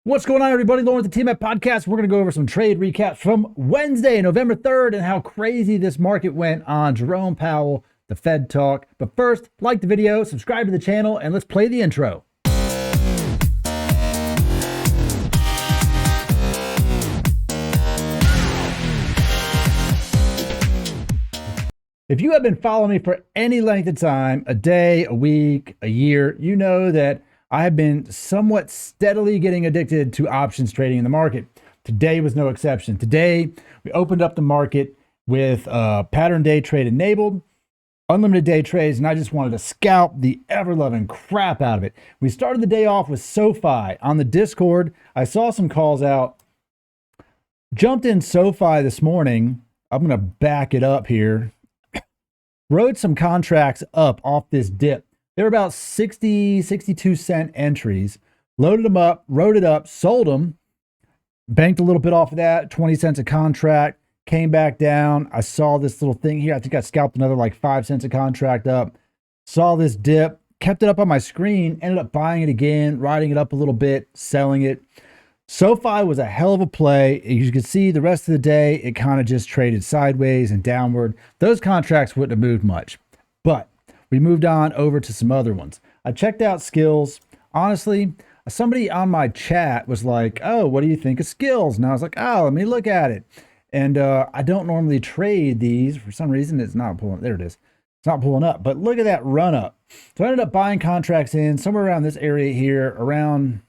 What's going on, everybody? Lauren with the TMF Podcast. We're going to go over some trade recaps from Wednesday, November 3rd, and how crazy this market went on Jerome Powell, the Fed talk. But first, like the video, subscribe to the channel, and let's play the intro. If you have been following me for any length of time, a day, a week, a year, you know that I have been somewhat steadily getting addicted to options trading in the market. Today was no exception. Today, we opened up the market with pattern day trade enabled, unlimited day trades, and I just wanted to scalp the ever-loving crap out of it. We started the day off with SoFi. On the Discord, I saw some calls out. Jumped in SoFi this morning. I'm going to back it up here. Rode some contracts up off this dip. They were about 60, 62 cent entries. Loaded them up, wrote it up, sold them, banked a little bit off of that, 20 cents a contract, came back down. I saw this little thing here. I think I scalped another like 5 cents a contract up. Saw this dip, kept it up on my screen, ended up buying it again, riding it up a little bit, selling it. SoFi was a hell of a play. As you can see, the rest of the day, it kind of just traded sideways and downward. Those contracts wouldn't have moved much, but we moved on over to some other ones. I checked out Skills. Honestly, somebody on my chat was like, oh, what do you think of Skills? And I was like, oh, let me look at it. And I don't normally trade these. For some reason, it's not pulling. There it is. It's not pulling up. But look at that run up. So I ended up buying contracts in somewhere around this area here, around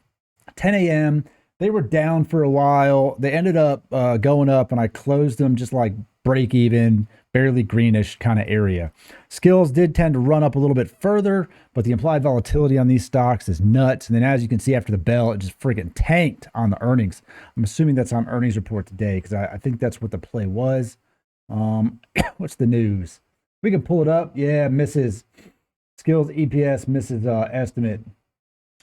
10 a.m., They were down for a while. They ended up going up, and I closed them just like break even, barely greenish kind of area. Skills did tend to run up a little bit further, but the implied volatility on these stocks is nuts. And then as you can see after the bell, it just freaking tanked on the earnings. I'm assuming that's on earnings report today because I think that's what the play was. What's the news? We can pull it up. Yeah, misses. Skills EPS misses estimate.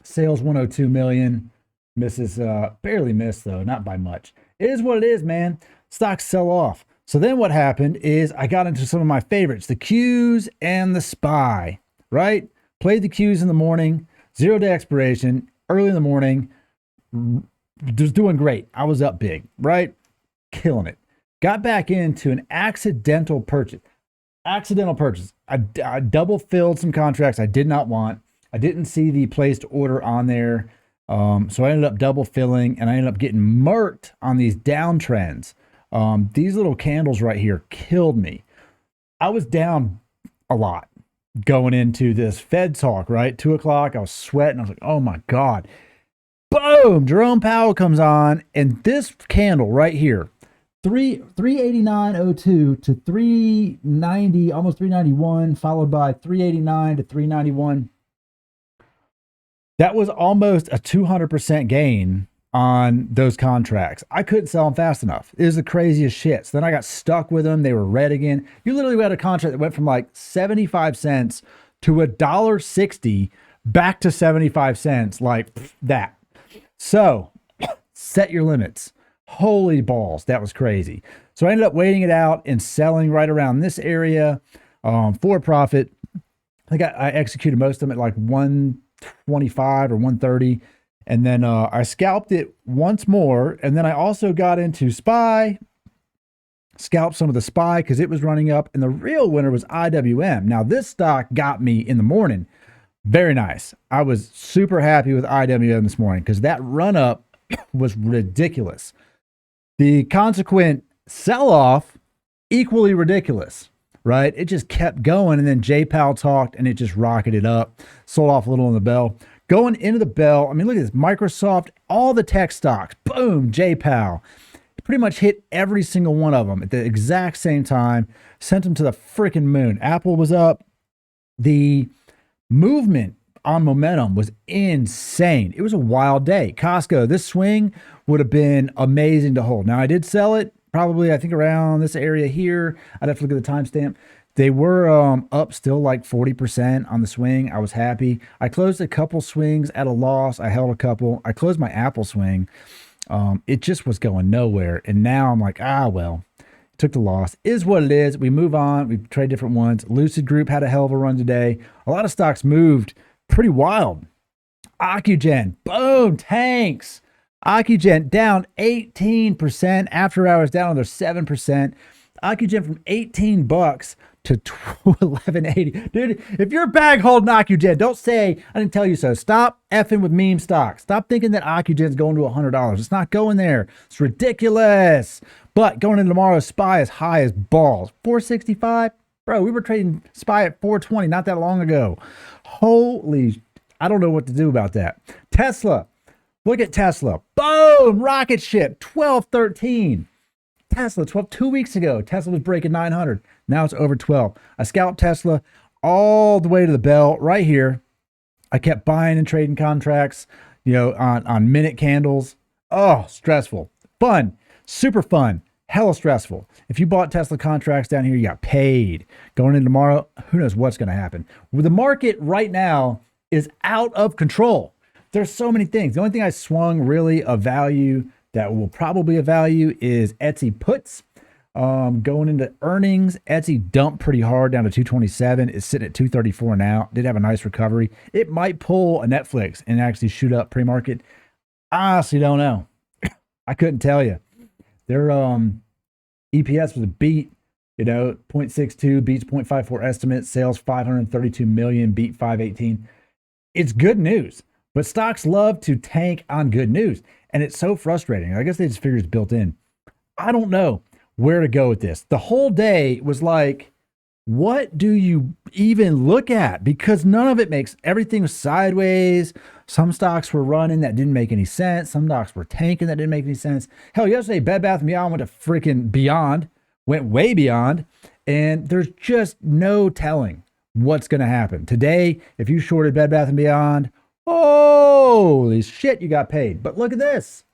Sales 102 million. Misses, barely missed though, not by much. It is what it is, man. Stocks sell off. So then what happened is I got into some of my favorites, the Qs and the SPY, right? Played the Qs in the morning, 0-day expiration, early in the morning, just doing great. I was up big, right? Killing it. Got back into an accidental purchase. I double filled some contracts I did not want. I didn't see the placed order on there. So I ended up double filling, and I ended up getting murked on these downtrends. These little candles right here killed me. I was down a lot going into this Fed talk, right? 2 o'clock, I was sweating. I was like, oh my God. Boom! Jerome Powell comes on, and this candle right here, 389.02 to 390, almost 391, followed by 389 to 391. That was almost a 200% gain on those contracts. I couldn't sell them fast enough. It was the craziest shit. So then I got stuck with them. They were red again. You literally had a contract that went from like 75 cents to $1.60 back to 75 cents, like that. So set your limits. Holy balls. That was crazy. So I ended up waiting it out and selling right around this area for profit. I think I executed most of them at like 125 or 130, and then I scalped it once more, and then I also got into SPY, scalped some of the SPY because it was running up, and the real winner was IWM. Now this stock got me in the morning. Very nice. I was super happy with IWM this morning because that run up was ridiculous. The consequent sell-off, equally ridiculous. Right? It just kept going, and then J Powell talked, and it just rocketed up, sold off a little on the bell. Going into the bell, I mean, look at this, Microsoft, all the tech stocks, boom, J Powell. Pretty much hit every single one of them at the exact same time, sent them to the freaking moon. Apple was up. The movement on momentum was insane. It was a wild day. Costco, this swing would have been amazing to hold. Now, I did sell it. Probably, I think around this area here. I'd have to look at the timestamp. They were up still like 40% on the swing. I was happy. I closed a couple swings at a loss. I held a couple. I closed my Apple swing. It just was going nowhere. And now I'm like, well, took the loss. Is what it is. We move on. We trade different ones. Lucid Group had a hell of a run today. A lot of stocks moved pretty wild. Ocugen, boom, tanks. Ocugen down 18%. After hours down another 7%. Ocugen from 18 bucks to 11.80. Dude, if you're bag holding Ocugen, don't say I didn't tell you so. Stop effing with meme stocks. Stop thinking that Ocugen's going to $100. It's not going there. It's ridiculous. But going into tomorrow, SPY as high as balls. 465. Bro, we were trading SPY at 420 not that long ago. Holy, I don't know what to do about that. Tesla. Look at Tesla. Boom! Rocket ship. 1213. Tesla, 2 weeks ago, Tesla was breaking 900. Now it's over 12. I scalped Tesla all the way to the bell right here. I kept buying and trading contracts, you know, on minute candles. Oh, stressful. Fun. Super fun. Hella stressful. If you bought Tesla contracts down here, you got paid. Going in tomorrow, who knows what's going to happen. Well, the market right now is out of control. There's so many things. The only thing I swung really of value that will probably have value is Etsy puts. Going into earnings, Etsy dumped pretty hard down to 227. It's sitting at 234 now. Did have a nice recovery. It might pull a Netflix and actually shoot up pre-market. I honestly don't know. I couldn't tell you. Their EPS was a beat, you know, 0.62 beats 0.54 estimate. Sales 532 million, beat 518. It's good news, but stocks love to tank on good news. And it's so frustrating. I guess they just figure it's built in. I don't know where to go with this. The whole day was like, what do you even look at? Because none of it makes, everything was sideways. Some stocks were running that didn't make any sense. Some stocks were tanking that didn't make any sense. Hell, yesterday, Bed Bath & Beyond went to freaking beyond, went way beyond. And there's just no telling what's going to happen. Today, if you shorted Bed Bath & Beyond, holy shit, you got paid. But look at this.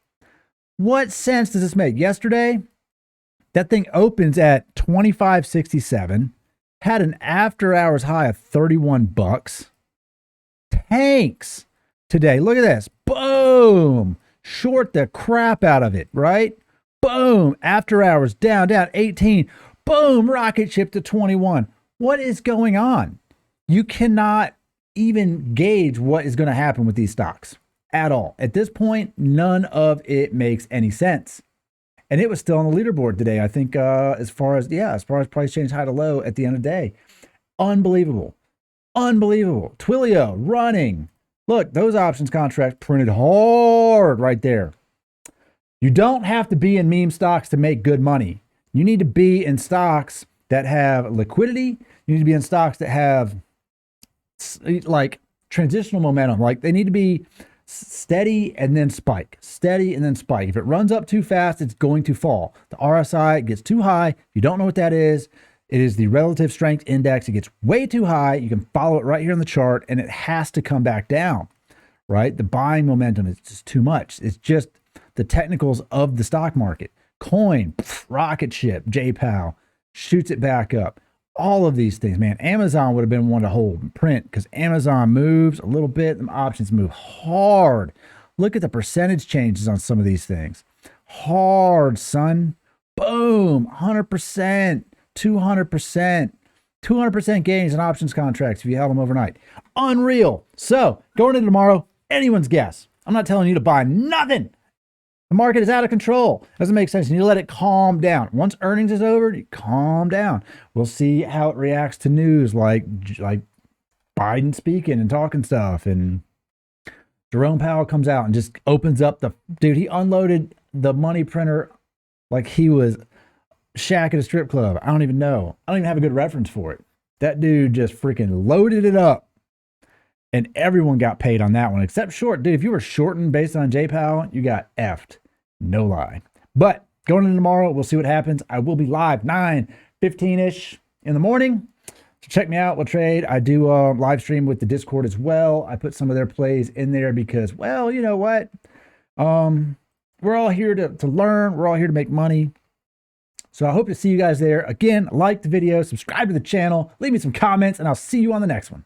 What sense does this make? Yesterday, that thing opens at 25.67, had an after hours high of 31 bucks. Tanks today. Look at this. Boom. Short the crap out of it, right? Boom. After hours down 18. Boom. Rocket ship to 21. What is going on? You cannot even gauge what is going to happen with these stocks at all. At this point, none of it makes any sense. And it was still on the leaderboard today. I think as far as price change high to low at the end of the day. Unbelievable. Unbelievable. Twilio running. Look, those options contracts printed hard right there. You don't have to be in meme stocks to make good money. You need to be in stocks that have liquidity. You need to be in stocks that have like transitional momentum. Like they need to be steady and then spike, steady and then spike. If it runs up too fast, it's going to fall. The RSI gets too high. If you don't know what that is, it is the relative strength index. It gets way too high. You can follow it right here in the chart and it has to come back down, right? The buying momentum is just too much. It's just the technicals of the stock market. Coin, rocket ship, Powell shoots it back up. All of these things, man. Amazon would have been one to hold and print because Amazon moves a little bit. The options move hard. Look at the percentage changes on some of these things. Hard, son. Boom. 100%, 200%, 200% gains in options contracts if you held them overnight. Unreal. So going into tomorrow, anyone's guess. I'm not telling you to buy nothing. The market is out of control. Doesn't make sense. You need to let it calm down. Once earnings is over, you calm down. We'll see how it reacts to news like Biden speaking and talking stuff. And Jerome Powell comes out and just opens up dude, he unloaded the money printer like he was Shaq at a strip club. I don't even know. I don't even have a good reference for it. That dude just freaking loaded it up. And everyone got paid on that one, except short. Dude, if you were shorting based on Powell, you got effed. No lie. But going into tomorrow, we'll see what happens. I will be live 9:15-ish in the morning. So check me out. We'll trade. I do live stream with the Discord as well. I put some of their plays in there because, well, you know what? We're all here to learn. We're all here to make money. So I hope to see you guys there. Again, like the video, subscribe to the channel, leave me some comments, and I'll see you on the next one.